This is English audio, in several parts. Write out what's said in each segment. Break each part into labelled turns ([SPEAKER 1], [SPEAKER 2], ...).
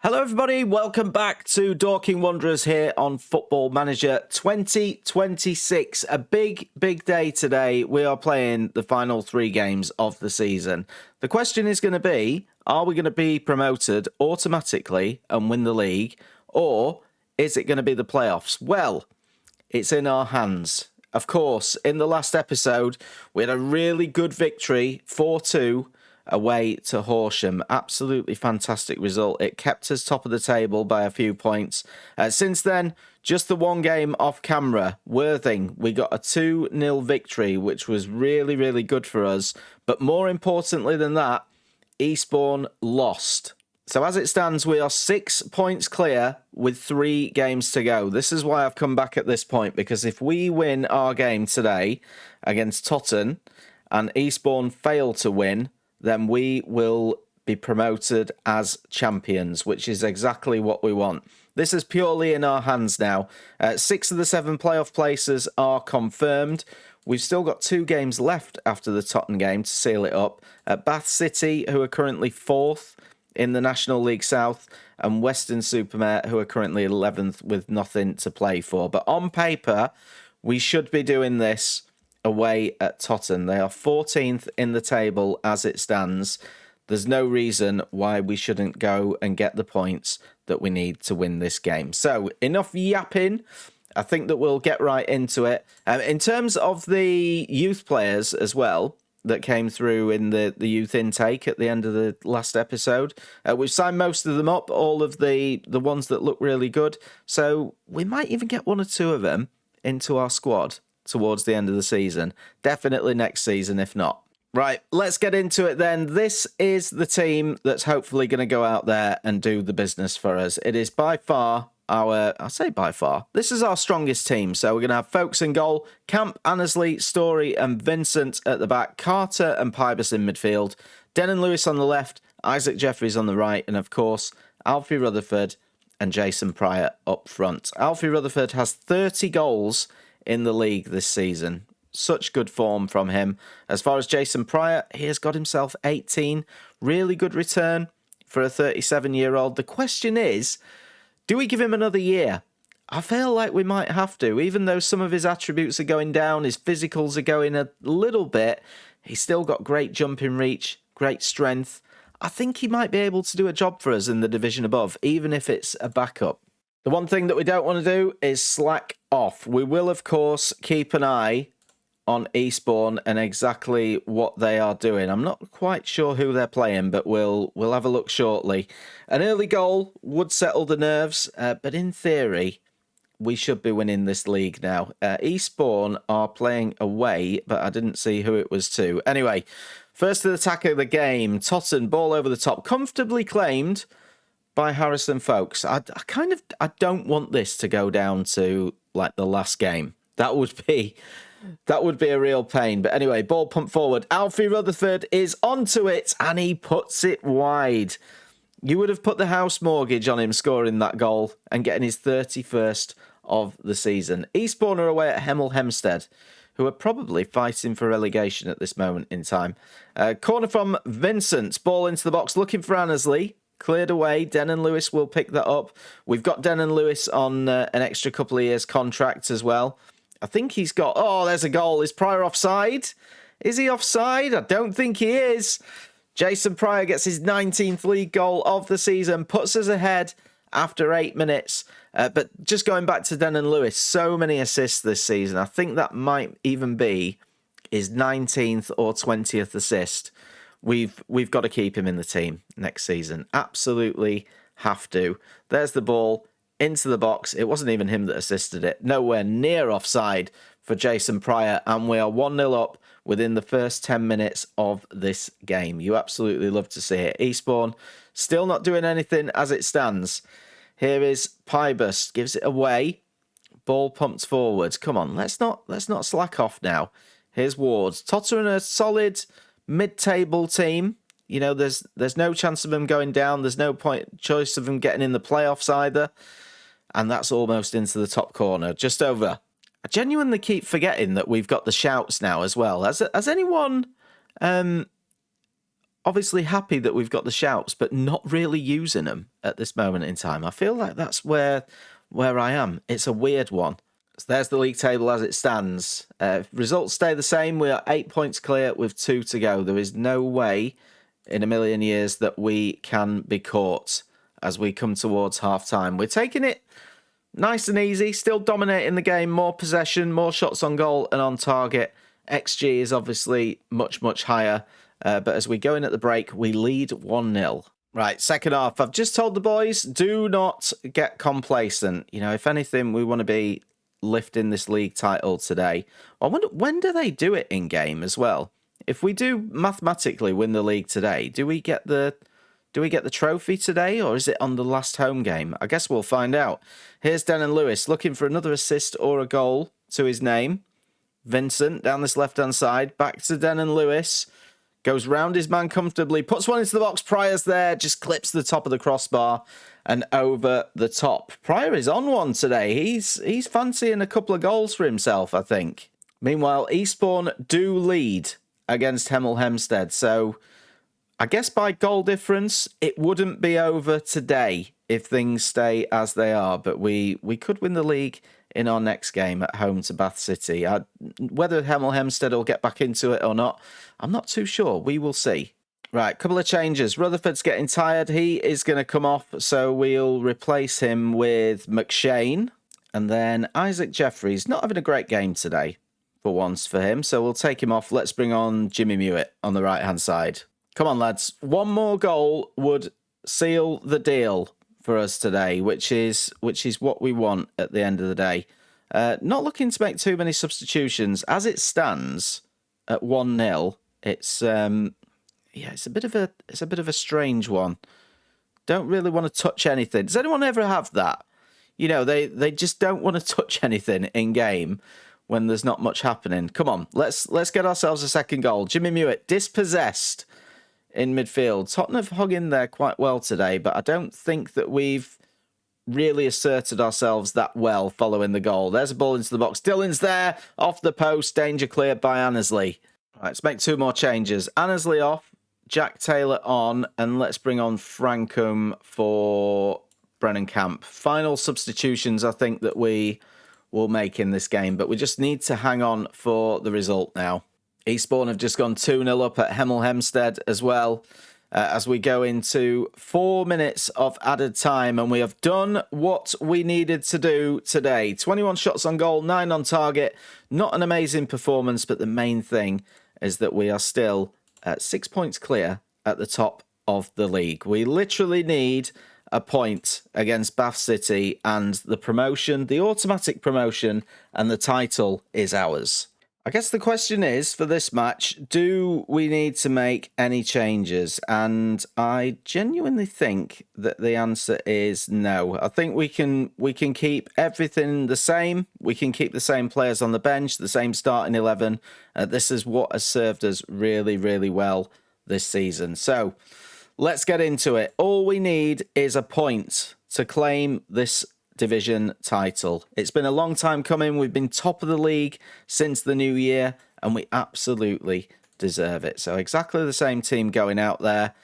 [SPEAKER 1] Hello everybody, welcome back to Dorking Wanderers here on Football Manager 2026. A big day today. We are playing the final 3 games of the season. The question is going to be, are we going to be promoted automatically and win the league, or is it going to be the playoffs? Well, it's in our hands. Of course, in the last episode, we had a really good victory, 4-2, away to Horsham. Absolutely fantastic result. It kept us top of the table by a few points. Since then, just the one game off camera, Worthing, we got a 2-0 victory, which was really good for us. But more importantly than that, Eastbourne lost. So as it stands, we are 6 points clear with 3 games to go. This is why I've come back at this point, because if we win our game today against Totton and Eastbourne fail to win, then we will be promoted as champions, which is exactly what we want. This is purely in our hands now. 6 of the 7 playoff places are confirmed. We've still got 2 games left after the Tottenham game to seal it up. Bath City, who are currently 4th in the National League South, and Weston-super-Mare, who are currently 11th with nothing to play for. But on paper, we should be doing this away at Tottenham. They are 14th in the table as it stands. There's no reason why we shouldn't go and get the points that we need to win this game. So, enough yapping. I think that we'll get right into it. In terms of the youth players as well that came through in the youth intake at the end of the last episode, we've signed most of them up, all of the ones that look really good. So, we might even get 1 or 2 of them into our squad towards the end of the season. Definitely next season, if not. Right, let's get into it then. This is the team that's hopefully going to go out there and do the business for us. It is by far this is our strongest team. So we're going to have Folkes in goal, Camp, Annesley, Story and Vincent at the back, Carter and Pybus in midfield, Denon Lewis on the left, Isaac Jeffries on the right, and of course, Alfie Rutherford and Jason Pryor up front. Alfie Rutherford has 30 goals in the league this season. Such good form from him. As far as Jason Pryor, he has got himself 18. Really good return for a 37-year-old. The question is, do we give him another year? I feel like we might have to. Even though some of his attributes are going down, his physicals are going a little bit, he's still got great jumping reach, great strength. I think he might be able to do a job for us in the division above, even if it's a backup. The one thing that we don't want to do is slack off. We will, of course, keep an eye on Eastbourne and exactly what they are doing. I'm not quite sure who they're playing, but we'll have a look shortly. An early goal would settle the nerves, but in theory, we should be winning this league now. Eastbourne are playing away, but I didn't see who it was to. Anyway, first attack of the game. Tottenham, ball over the top, comfortably claimed by Harrison Folkes. I don't want this to go down to like the last game. That would be a real pain. But anyway, ball pumped forward. Alfie Rutherford is onto it and he puts it wide. You would have put the house mortgage on him scoring that goal and getting his 31st of the season. Eastbourne are away at Hemel Hempstead, who are probably fighting for relegation at this moment in time. Corner from Vincent. Ball into the box looking for Annesley. Cleared away. Denon Lewis will pick that up. We've got Denon Lewis on an extra couple of years contract as well. I think he's got... Oh, there's a goal. Is Pryor offside? Is he offside? I don't think he is. Jason Pryor gets his 19th league goal of the season. Puts us ahead after 8 minutes. But just going back to Denon Lewis, so many assists this season. I think that might even be his 19th or 20th assist. We've got to keep him in the team next season. Absolutely have to. There's the ball into the box. It wasn't even him that assisted it. Nowhere near offside for Jason Pryor. And we are 1-0 up within the first 10 minutes of this game. You absolutely love to see it. Eastbourne still not doing anything as it stands. Here is Pybus. Gives it away. Ball pumped forward. Come on, let's not slack off now. Here's Wards. Tottenham are a solid mid-table team. You know, there's no chance of them going down. There's no choice of them getting in the playoffs either. And that's almost into the top corner, just over. I genuinely keep forgetting that we've got the shouts now as well. Has anyone obviously happy that we've got the shouts, but not really using them at this moment in time. I feel like that's where I am. It's a weird one. So there's the league table as it stands. Results stay the same. We are 8 points clear with 2 to go. There is no way in a million years that we can be caught as we come towards half-time. We're taking it nice and easy, still dominating the game, more possession, more shots on goal and on target. XG is obviously much, much higher. But as we go in at the break, we lead 1-0. Right, second half. I've just told the boys, do not get complacent. You know, if anything, we want to be lifting this league title today. I wonder, when do they do it in game as well? If we do mathematically win the league today, do we get the trophy today, or is it on the last home game? I guess we'll find out. Here's Denon Lewis looking for another assist or a goal to his name. Vincent down this left-hand side. Back to Denon Lewis. Goes round his man comfortably. Puts one into the box. Pryor's there. Just clips the top of the crossbar and over the top. Pryor is on one today. He's fancying a couple of goals for himself, I think. Meanwhile, Eastbourne do lead against Hemel Hempstead. So I guess by goal difference, it wouldn't be over today if things stay as they are. But we could win the league in our next game at home to Bath City. Whether Hemel Hempstead will get back into it or not, I'm not too sure. We will see. Right, couple of changes. Rutherford's getting tired. He is going to come off, so we'll replace him with McShane. And then Isaac Jeffries, not having a great game today for once for him, so we'll take him off. Let's bring on Jimmy Mewett on the right-hand side. Come on, lads. One more goal would seal the deal for us today, which is what we want at the end of the day. Not looking to make too many substitutions. As it stands at 1-0, it's a bit of a strange one. Don't really want to touch anything. Does anyone ever have that? You know, they just don't want to touch anything in game when there's not much happening. Come on, let's get ourselves a second goal. Jimmy Mewett dispossessed in midfield. Tottenham have hung in there quite well today, but I don't think that we've really asserted ourselves that well following the goal. There's a ball into the box. Dillon's there, off the post, danger cleared by Annesley. Right, let's make 2 more changes. Annesley off, Jack Taylor on, and let's bring on Frankham for Brennan Camp. Final substitutions I think that we will make in this game, but we just need to hang on for the result now. Eastbourne have just gone 2-0 up at Hemel Hempstead as well, as we go into 4 minutes of added time, and we have done what we needed to do today. 21 shots on goal, 9 on target. Not an amazing performance, but the main thing is that we are still at 6 points clear at the top of the league. We literally need a point against Bath City and the promotion, the automatic promotion, and the title is ours. I guess the question is, for this match, do we need to make any changes? And I genuinely think that the answer is no. I think we can keep everything the same. We can keep the same players on the bench, the same starting 11. This is what has served us really, really well this season. So let's get into it. All we need is a point to claim this division title. It's been a long time coming. We've been top of the league since the new year, and we absolutely deserve it. So exactly the same team going out there.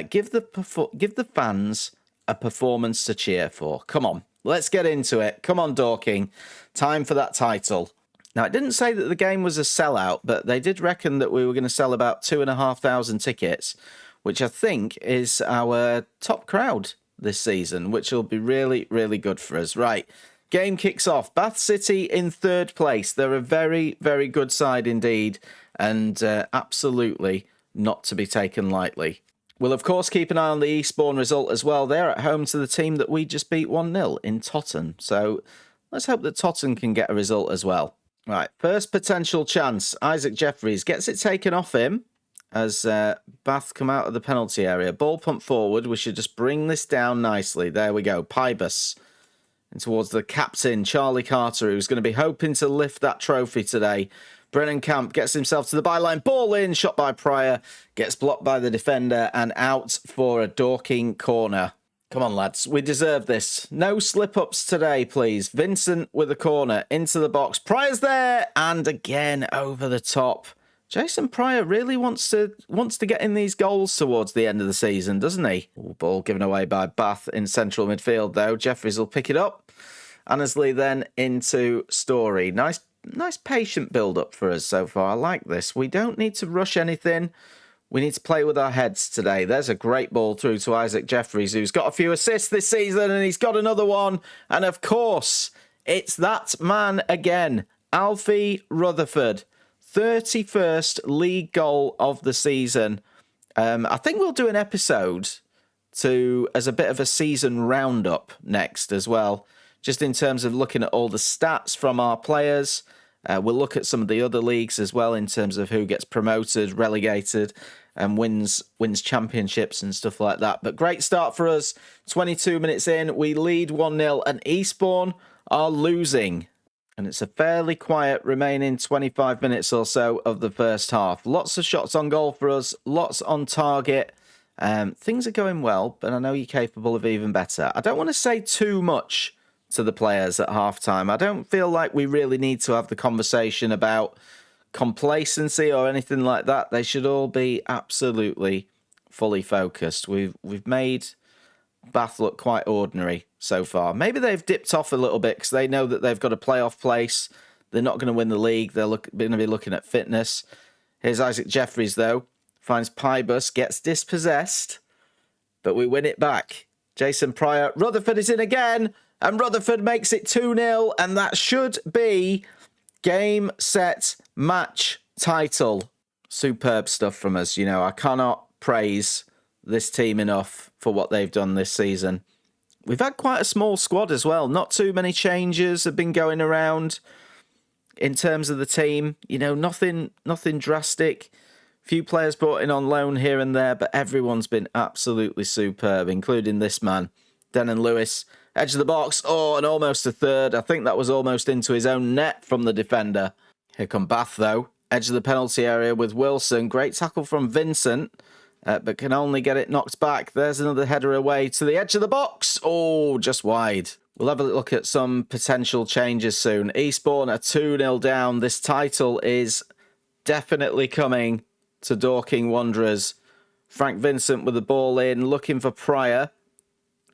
[SPEAKER 1] Give the fans a performance to cheer for. Come on, let's get into it. Come on, Dorking. Time for that title. Now, it didn't say that the game was a sellout, but they did reckon that we were going to sell about 2,500 tickets, which I think is our top crowd this season, which will be really, really good for us. Right, game kicks off. Bath City in 3rd place. They're a very, very good side indeed, and absolutely not to be taken lightly. We'll, of course, keep an eye on the Eastbourne result as well. They're at home to the team that we just beat 1-0 in Totton. So let's hope that Totton can get a result as well. Right, first potential chance. Isaac Jeffries gets it taken off him as Bath come out of the penalty area. Ball pumped forward. We should just bring this down nicely. There we go. Pybus. And towards the captain, Charlie Carter, who's going to be hoping to lift that trophy today. Brennan Camp gets himself to the byline. Ball in. Shot by Pryor. Gets blocked by the defender and out for a Dorking corner. Come on, lads. We deserve this. No slip-ups today, please. Vincent with a corner into the box. Pryor's there. And again, over the top. Jason Pryor really wants to get in these goals towards the end of the season, doesn't he? Ooh, ball given away by Bath in central midfield, though. Jeffries will pick it up. Annesley then into Story. Nice patient build-up for us so far. I like this. We don't need to rush anything. We need to play with our heads today. There's a great ball through to Isaac Jeffries, who's got a few assists this season, and he's got another one. And of course, it's that man again, Alfie Rutherford. 31st league goal of the season. I think we'll do an episode as a bit of a season roundup next as well, just in terms of looking at all the stats from our players. We'll look at some of the other leagues as well in terms of who gets promoted, relegated, and wins championships and stuff like that. But great start for us. 22 minutes in, we lead 1-0, and Eastbourne are losing. And it's a fairly quiet remaining 25 minutes or so of the first half. Lots of shots on goal for us, lots on target. Things are going well, but I know you're capable of even better. I don't want to say too much to the players at halftime. I don't feel like we really need to have the conversation about complacency or anything like that. They should all be absolutely fully focused. We've made Bath look quite ordinary so far. Maybe they've dipped off a little bit because they know that they've got a playoff place. They're not going to win the league. They're going to be looking at fitness. Here's Isaac Jeffries, though. Finds Pybus, gets dispossessed, but we win it back. Jason Pryor. Rutherford is in again, and Rutherford makes it 2-0, and that should be game, set, match, title. Superb stuff from us. You know, I cannot praise this team enough for what they've done this season. We've had quite a small squad as well. Not too many changes have been going around in terms of the team. You know, nothing drastic. Few players brought in on loan here and there, but everyone's been absolutely superb, including this man, Denon Lewis. Edge of the box. Oh, and almost a third. I think that was almost into his own net from the defender. Here come Bath, though. Edge of the penalty area with Wilson. Great tackle from Vincent. But can only get it knocked back. There's another header away to the edge of the box. Oh, just wide. We'll have a look at some potential changes soon. Eastbourne are 2-0 down. This title is definitely coming to Dorking Wanderers. Frank Vincent with the ball in, looking for Pryor.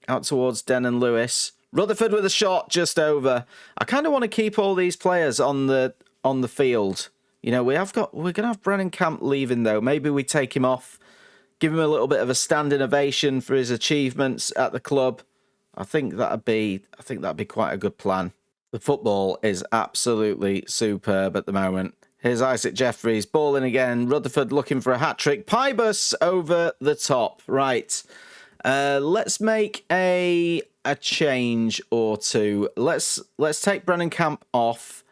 [SPEAKER 1] Out towards Denon Lewis. Rutherford with a shot just over. I kind of want to keep all these players on the field. You know, we're going to have Brennan Camp leaving, though. Maybe we take him off. Give him a little bit of a standing ovation for his achievements at the club. I think that'd be quite a good plan. The football is absolutely superb at the moment. Here's Isaac Jeffries, ball in again. Rutherford looking for a hat-trick. Pybus over the top. Right. Let's make a change or two. Let's take Brennan Camp off.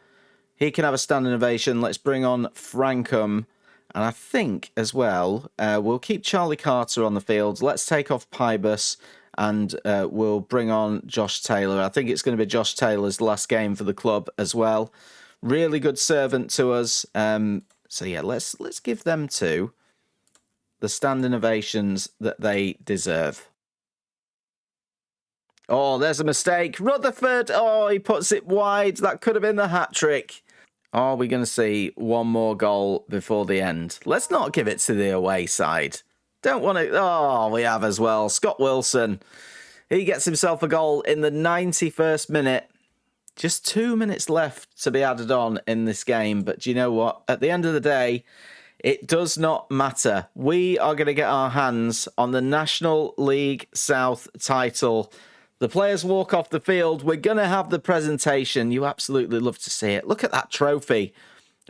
[SPEAKER 1] He can have a standing ovation. Let's bring on Frankham. And I think, as well, we'll keep Charlie Carter on the field. Let's take off Pybus, and we'll bring on Josh Taylor. I think it's going to be Josh Taylor's last game for the club as well. Really good servant to us. So, yeah, let's give them two the standing ovations that they deserve. Oh, there's a mistake. Rutherford, oh, he puts it wide. That could have been the hat-trick. Are we going to see one more goal before the end? Let's not give it to the away side. Don't want to... Oh, we have as well. Scott Wilson. He gets himself a goal in the 91st minute. Just 2 minutes left to be added on in this game. But do you know what? At the end of the day, it does not matter. We are going to get our hands on the National League South title. The players walk off the field. We're going to have the presentation. You absolutely love to see it. Look at that trophy.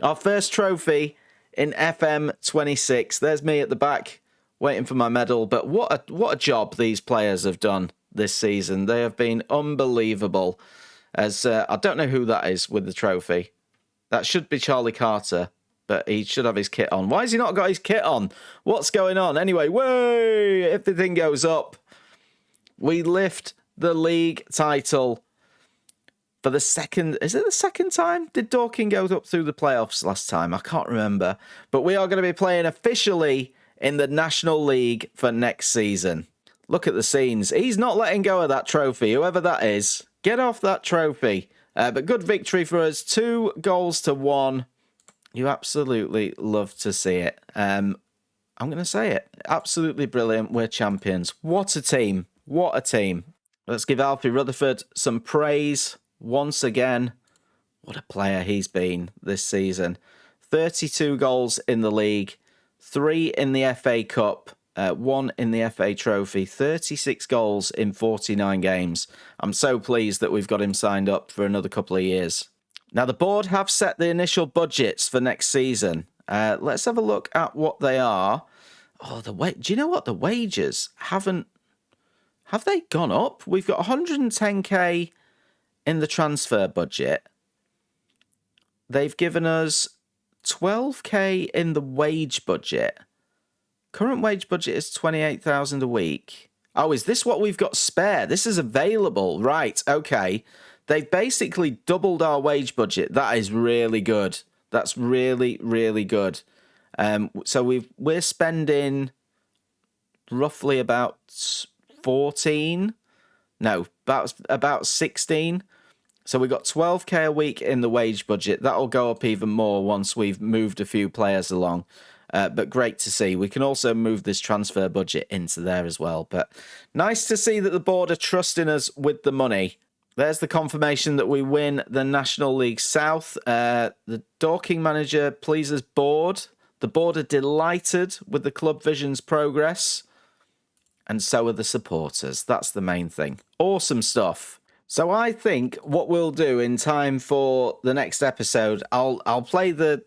[SPEAKER 1] Our first trophy in FM26. There's me at the back waiting for my medal. But what a job these players have done this season. They have been unbelievable. As I don't know who that is with the trophy. That should be Charlie Carter, but he should have his kit on. Why has he not got his kit on? What's going on? Anyway, way! Everything goes up. We lift the league title for the second... Is it the second time? Did Dorking go up through the playoffs last time? I can't remember. But we are going to be playing officially in the National League for next season. Look at the scenes. He's not letting go of that trophy, whoever that is. Get off that trophy. But good victory for us. 2-1. You absolutely love to see it. I'm going to say it. Absolutely brilliant. We're champions. What a team. What a team. Let's give Alfie Rutherford some praise once again. What a player he's been this season. 32 goals in the league, 3 in the FA Cup, 1 in the FA Trophy, 36 goals in 49 games. I'm so pleased that we've got him signed up for another couple of years. Now, the board have set the initial budgets for next season. Let's have a look at what they are. Oh, do you know what? The wages have they gone up? We've got 110k in the transfer budget. They've given us 12k in the wage budget. Current wage budget is 28,000 a week. Oh, is this what we've got spare? This is available. Right, okay. They've basically doubled our wage budget. That is really good. That's really, really good. So we're spending roughly about about 16. So we've got 12k a week in the wage budget. That'll go up even more once we've moved a few players along. But great to see. We can also move this transfer budget into there as well. But nice to see that the board are trusting us with the money. There's the confirmation that we win the National League South. The Dorking manager pleases board. The board are delighted with the club vision's progress. And so are the supporters. That's the main thing. Awesome stuff. So I think what we'll do in time for the next episode, I'll play the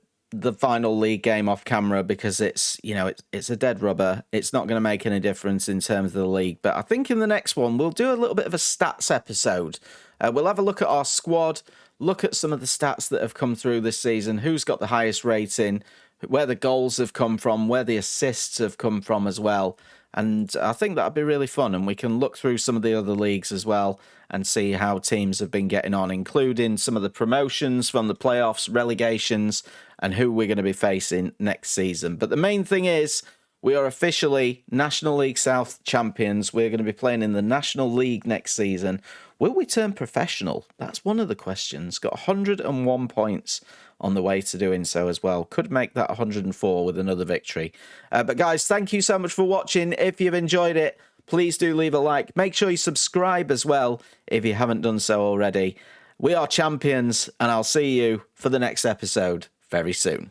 [SPEAKER 1] final league game off camera because it's a dead rubber. It's not going to make any difference in terms of the league. But I think in the next one, we'll do a little bit of a stats episode. We'll have a look at our squad, look at some of the stats that have come through this season, who's got the highest rating, where the goals have come from, where the assists have come from as well. And I think that'd be really fun. And we can look through some of the other leagues as well and see how teams have been getting on, including some of the promotions from the playoffs, relegations, and who we're going to be facing next season. But the main thing is we are officially National League South champions. We're going to be playing in the National League next season. Will we turn professional? That's one of the questions. Got 101 points on the way to doing so as well. Could make that 104 with another victory. But guys, thank you so much for watching. If you've enjoyed it, please do leave a like. Make sure you subscribe as well if you haven't done so already. We are champions, and I'll see you for the next episode very soon.